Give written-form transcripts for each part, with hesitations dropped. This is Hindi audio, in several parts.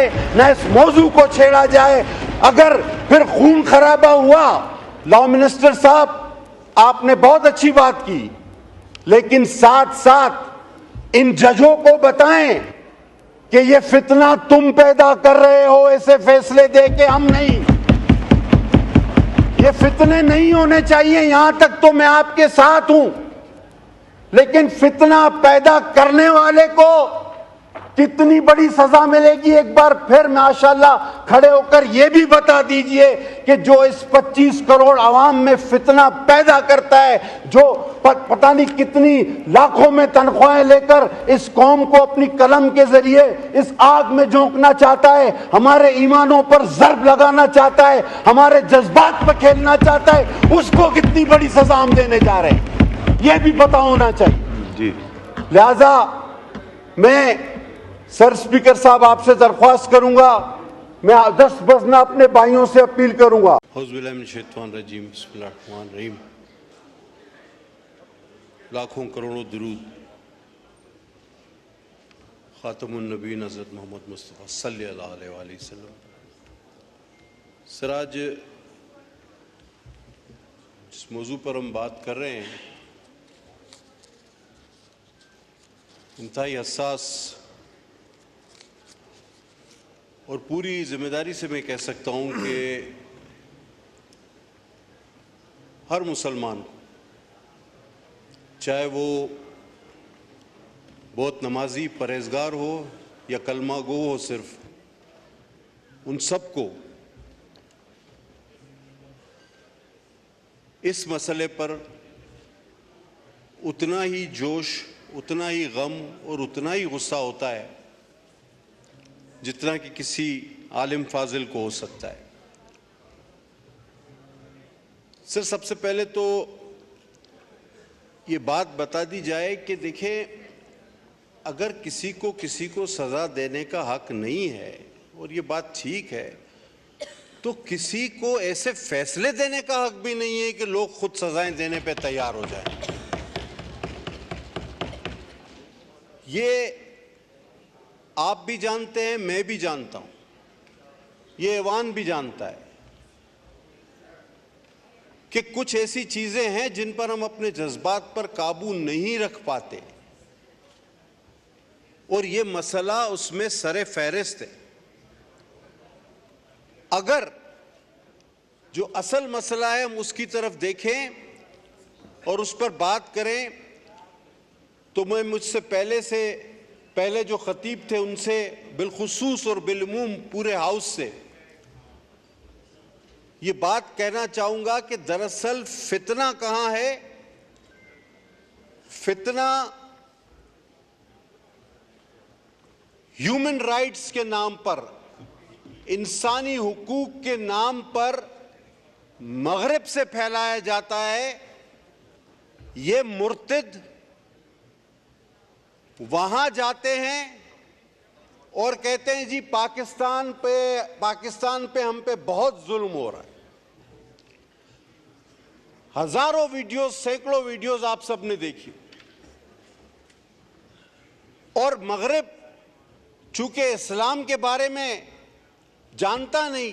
जाए, न इस मौजू को छेड़ा जाए। अगर फिर खून खराबा हुआ, लॉ मिनिस्टर साहब आपने बहुत अच्छी बात की, लेकिन साथ साथ इन जजों को बताएं कि ये फितना तुम पैदा कर रहे हो, ऐसे फैसले दे के हम नहीं। ये फितने नहीं होने चाहिए, यहां तक तो मैं आपके साथ हूं, लेकिन फितना पैदा करने वाले को कितनी बड़ी सजा मिलेगी, एक बार फिर माशाल्लाह खड़े होकर यह भी बता दीजिए कि जो इस 25 करोड़ आवाम में फितना पैदा करता है, जो पता नहीं कितनी लाखों में तनख्वाहें लेकर इस कौम को अपनी कलम के जरिए इस आग में झोंकना चाहता है, हमारे ईमानों पर ज़र्ब लगाना चाहता है, हमारे जज्बात पर खेलना चाहता है, उसको कितनी बड़ी सजा हम देने जा रहे हैं, यह भी पता होना चाहिए जी। लिहाजा मैं सर स्पीकर साहब आपसे दरख्वास्त करूंगा, मैं 10 बजना अपने भाइयों से अपील करूंगा। लाखों करोड़ों दुरूद खातमुन नबीन हज़रत मोहम्मद मुस्तफ़ा सल्लल्लाहु अलैहि वसल्लम। सिराज, जिस मौजू पर हम बात कर रहे हैं इंतहाई हसास और पूरी जिम्मेदारी से मैं कह सकता हूं कि हर मुसलमान, चाहे वो बहुत नमाजी परहेजगार हो या कलमा गो हो, सिर्फ उन सबको इस मसले पर उतना ही जोश, उतना ही गम और उतना ही गुस्सा होता है जितना कि किसी आलिम फाजिल को हो सकता है। सर, सबसे पहले तो ये बात बता दी जाए कि देखें, अगर किसी को सज़ा देने का हक नहीं है, और ये बात ठीक है, तो किसी को ऐसे फैसले देने का हक भी नहीं है कि लोग खुद सजाएं देने पे तैयार हो जाएं। ये आप भी जानते हैं, मैं भी जानता हूं, ये ऐवान भी जानता है कि कुछ ऐसी चीजें हैं जिन पर हम अपने जज्बात पर काबू नहीं रख पाते, और ये मसला उसमें सरे फहरिस्त है। अगर जो असल मसला है हम उसकी तरफ देखें और उस पर बात करें, तो मैं मुझसे पहले जो खतीब थे उनसे बिलखुसूस और बिलमूम पूरे हाउस से ये बात कहना चाहूंगा कि दरअसल फितना कहां है। फितना ह्यूमन राइट्स के नाम पर, इंसानी हुकूक के नाम पर मगरिब से फैलाया जाता है। ये मुर्तिद वहां जाते हैं और कहते हैं जी पाकिस्तान पे हम पे बहुत जुल्म हो रहा है। हजारों वीडियोस, सैकड़ों वीडियोस आप सबने देखी, और मगरिब चूंकि इस्लाम के बारे में जानता नहीं,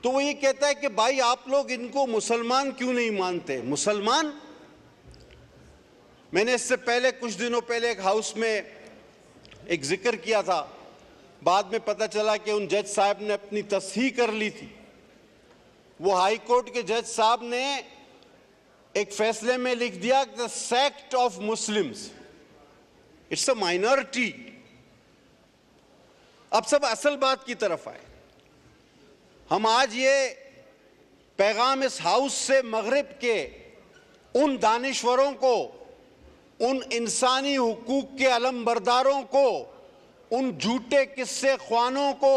तो वो ये कहता है कि भाई आप लोग इनको मुसलमान क्यों नहीं मानते। मुसलमान, मैंने इससे पहले कुछ दिनों पहले एक हाउस में एक जिक्र किया था, बाद में पता चला कि उन जज साहब ने अपनी तस्हीह कर ली थी। वो हाई कोर्ट के जज साहब ने एक फैसले में लिख दिया the sect of Muslims, it's a minority. अब सब असल बात की तरफ आए। हम आज ये पैगाम इस हाउस से मगरिब के उन दानिश्वरों को, उन इंसानी हुकूक के अलमबरदारों को, उन झूठे किस्से ख्वानों को,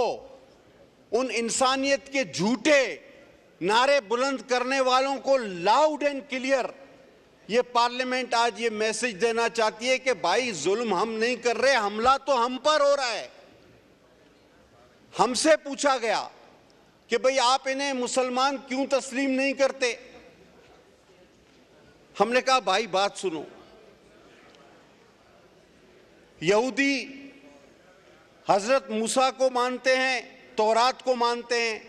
उन इंसानियत के झूठे नारे बुलंद करने वालों को लाउड एंड क्लियर ये पार्लियामेंट आज ये मैसेज देना चाहती है कि भाई जुल्म हम नहीं कर रहे, हमला तो हम पर हो रहा है। हमसे पूछा गया कि भाई आप इन्हें मुसलमान क्यों तस्लीम नहीं करते। हमने कहा भाई बात सुनो, यहूदी हजरत मूसा को मानते हैं, तौरात को मानते हैं,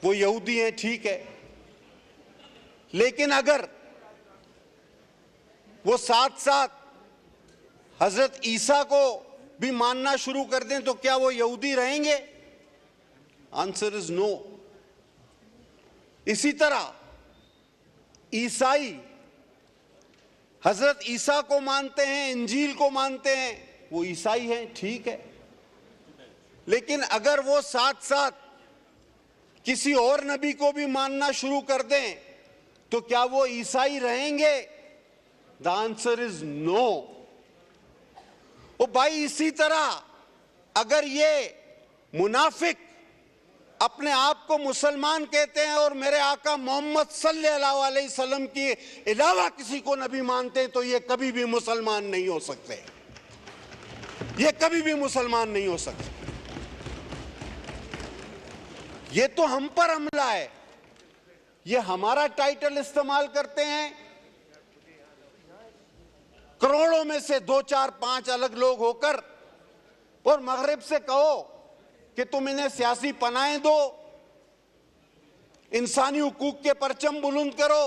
वो यहूदी हैं, ठीक है। लेकिन अगर वो साथ साथ हजरत ईसा को भी मानना शुरू कर दें तो क्या वो यहूदी रहेंगे? Answer is no. इसी तरह ईसाई हजरत ईसा को मानते हैं, इंजील को मानते हैं, वो ईसाई हैं, ठीक है। लेकिन अगर वो साथ साथ किसी और नबी को भी मानना शुरू कर दें तो क्या वो ईसाई रहेंगे? The answer is no. ओ भाई, इसी तरह अगर ये मुनाफिक अपने आप को मुसलमान कहते हैं और मेरे आका मोहम्मद सल्लल्लाहु अलैहि वसल्लम के अलावा किसी को नबी मानते हैं तो ये कभी भी मुसलमान नहीं हो सकते, ये कभी भी मुसलमान नहीं हो सकते। ये तो हम पर हमला है, ये हमारा टाइटल इस्तेमाल करते हैं। करोड़ों में से 2, 4, 5 अलग लोग होकर और मगरिब से कहो कि तुम इन्हें सियासी पनाहें दो, इंसानी हुकूक के परचम बुलंद करो।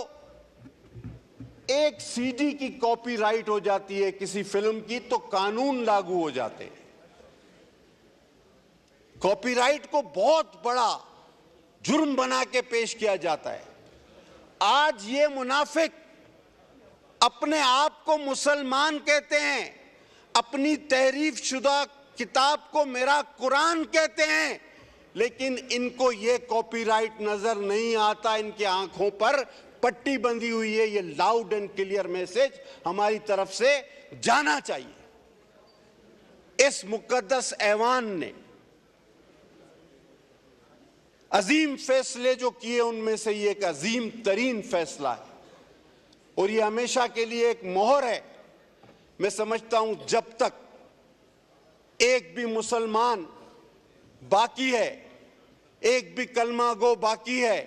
एक सीडी की कॉपीराइट हो जाती है किसी फिल्म की तो कानून लागू हो जाते हैं। कॉपीराइट को बहुत बड़ा जुर्म बना के पेश किया जाता है। आज ये मुनाफिक अपने आप को मुसलमान कहते हैं, अपनी तहरीफ शुदा किताब को मेरा कुरान कहते हैं, लेकिन इनको ये कॉपीराइट नजर नहीं आता। इनकी आंखों पर पट्टी बंधी हुई है। ये लाउड एंड क्लियर मैसेज हमारी तरफ से जाना चाहिए। इस मुकद्दस ऐवान ने अजीम फैसले जो किए उनमें से ये एक अजीम तरीन फैसला है और ये हमेशा के लिए एक मोहर है। मैं समझता हूं जब तक एक भी मुसलमान बाकी है, एक भी कलमा गो बाकी है,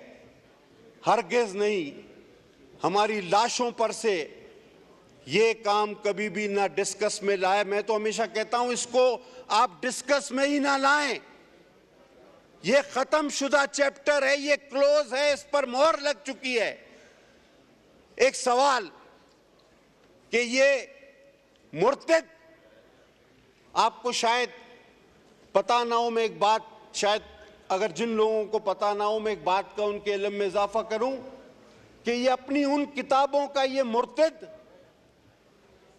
हरगिज़ नहीं हमारी लाशों पर से ये काम कभी भी ना डिस्कस में लाए। मैं तो हमेशा कहता हूं इसको आप डिस्कस में ही ना लाएं। ये खत्म शुदा चैप्टर है, ये क्लोज है, इस पर मोहर लग चुकी है। एक सवाल कि ये मुर्तद, आपको शायद पता ना हो, मैं एक बात, शायद अगर जिन लोगों को पता ना हो, मैं एक बात का उनके इल्म में इजाफा करूं कि ये अपनी उन किताबों का ये मुर्तद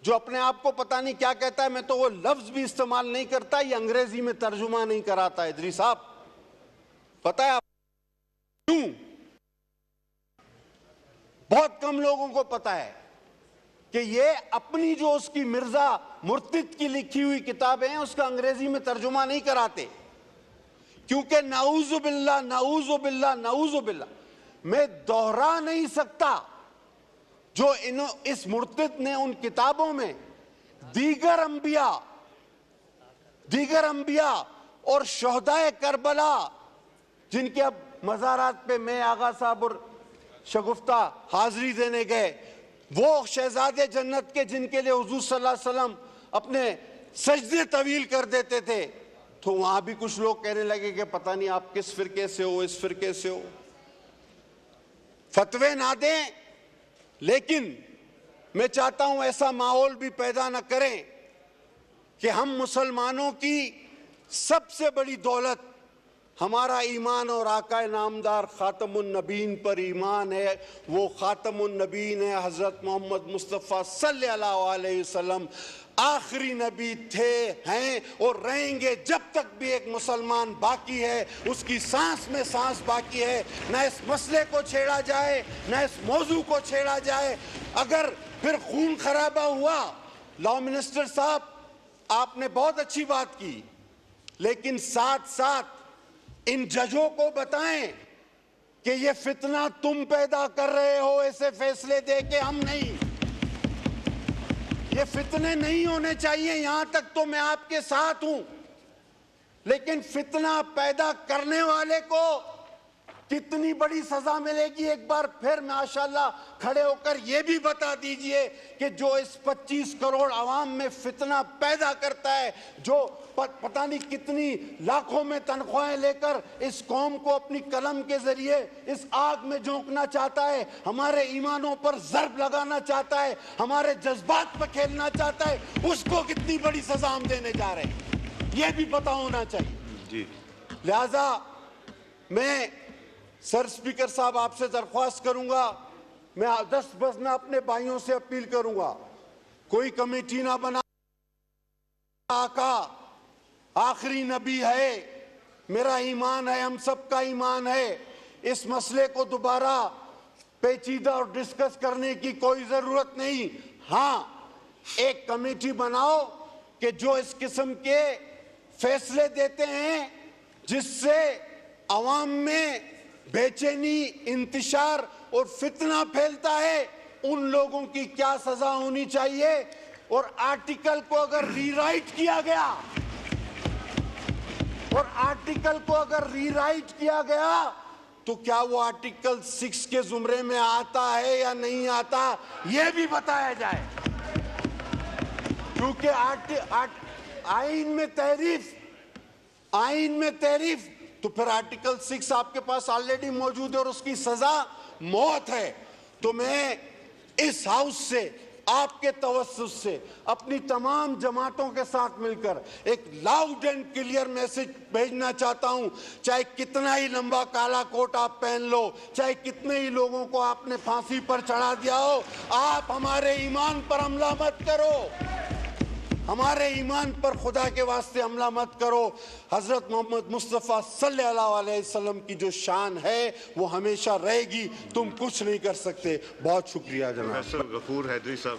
जो अपने आप को पता नहीं क्या कहता है, मैं तो वो लफ्ज भी इस्तेमाल नहीं करता, ये अंग्रेजी में तर्जुमा नहीं कराता है। इदरीस साहब, पता है आप क्यों? बहुत कम लोगों को पता है कि ये अपनी जो उसकी मिर्जा मुर्तिद की लिखी हुई किताबें हैं उसका अंग्रेजी में तर्जुमा नहीं कराते, क्योंकि नाऊजुबिल्लाह नाऊजुबिल्लाह नाऊजुबिल्लाह मैं दोहरा नहीं सकता जो इस मुर्तिद ने उन किताबों में दीगर अंबिया और शोहदाए करबला, जिनके अब मज़ारात पे मैं आगा साहब और शगुफ्ता हाजिरी देने गए, वो शहजादे जन्नत के जिनके लिए हुजूर सल्लल्लाहु अलैहि वसल्लम अपने सजदे तवील कर देते थे, तो वहां भी कुछ लोग कहने लगे कि पता नहीं आप किस फिरके से हो, इस फिरके से हो। फतवे ना दें, लेकिन मैं चाहता हूं ऐसा माहौल भी पैदा न करें कि हम मुसलमानों की सबसे बड़ी दौलत हमारा ईमान और आका नामदार खातमुन नबीन पर ईमान है। वो खातमुन नबीन है, हज़रत मोहम्मद मुस्तफ़ा सल्लल्लाहु अलैहि वसल्लम आखिरी नबी थे, हैं और रहेंगे जब तक भी एक मुसलमान बाकी है, उसकी सांस में सांस बाकी है। न इस मसले को छेड़ा जाए, न इस मौजू को छेड़ा जाए। अगर फिर खून खराबा हुआ, लॉ मिनिस्टर साहब आपने बहुत अच्छी बात की, लेकिन साथ साथ इन जजों को बताएं कि ये फितना तुम पैदा कर रहे हो, ऐसे फैसले दे के हम नहीं। ये फितने नहीं होने चाहिए, यहां तक तो मैं आपके साथ हूं, लेकिन फितना पैदा करने वाले को कितनी बड़ी सजा मिलेगी एक बार फिर माशाल्लाह खड़े होकर यह भी बता दीजिए कि जो इस 25 करोड़ आवाम में फितना पैदा करता है, जो पता नहीं कितनी लाखों में तनख्वाहें लेकर इस कौम को अपनी कलम के जरिए इस आग में झोंकना चाहता है, हमारे ईमानों पर ज़र्ब लगाना चाहता है, हमारे जज्बात पर खेलना चाहता है, उसको कितनी बड़ी सजा हम देने जा रहे हैं, यह भी पता होना चाहिए जी। लिहाजा मैं सर स्पीकर साहब आपसे दरख्वास्त करूंगा, मैं 10 बस में अपने भाइयों से अपील करूंगा, कोई कमेटी ना बना, आका आखिरी नबी है, मेरा ईमान है, हम सब का ईमान है, इस मसले को दोबारा पेचीदा और डिस्कस करने की कोई जरूरत नहीं। हाँ, एक कमेटी बनाओ कि जो इस किस्म के फैसले देते हैं जिससे अवाम में बेचैनी, इंतशार और फितना फैलता है, उन लोगों की क्या सजा होनी चाहिए, और आर्टिकल को अगर रीराइट किया गया, और आर्टिकल को अगर रीराइट किया गया तो क्या वो आर्टिकल 6 के जुमरे में आता है या नहीं आता, यह भी बताया जाए, क्योंकि आईन में तहरीफ तो फिर आर्टिकल 6 आपके पास ऑलरेडी मौजूद है और उसकी सजा मौत है। तो मैं इस हाउस से, आपके तवस्सुस से, अपनी तमाम जमातों के साथ मिलकर एक लाउड एंड क्लियर मैसेज भेजना चाहता हूं, चाहे कितना ही लंबा काला कोट आप पहन लो, चाहे कितने ही लोगों को आपने फांसी पर चढ़ा दिया हो, आप हमारे ईमान पर हमला मत करो, हमारे ईमान पर खुदा के वास्ते हमला मत करो। हजरत मोहम्मद मुस्तफ़ा सल्लल्लाहु अलैहि वसल्लम की जो शान है वो हमेशा रहेगी, तुम कुछ नहीं कर सकते। बहुत शुक्रिया जनाब। प्रोफेसर गफूर हैदरी साहब।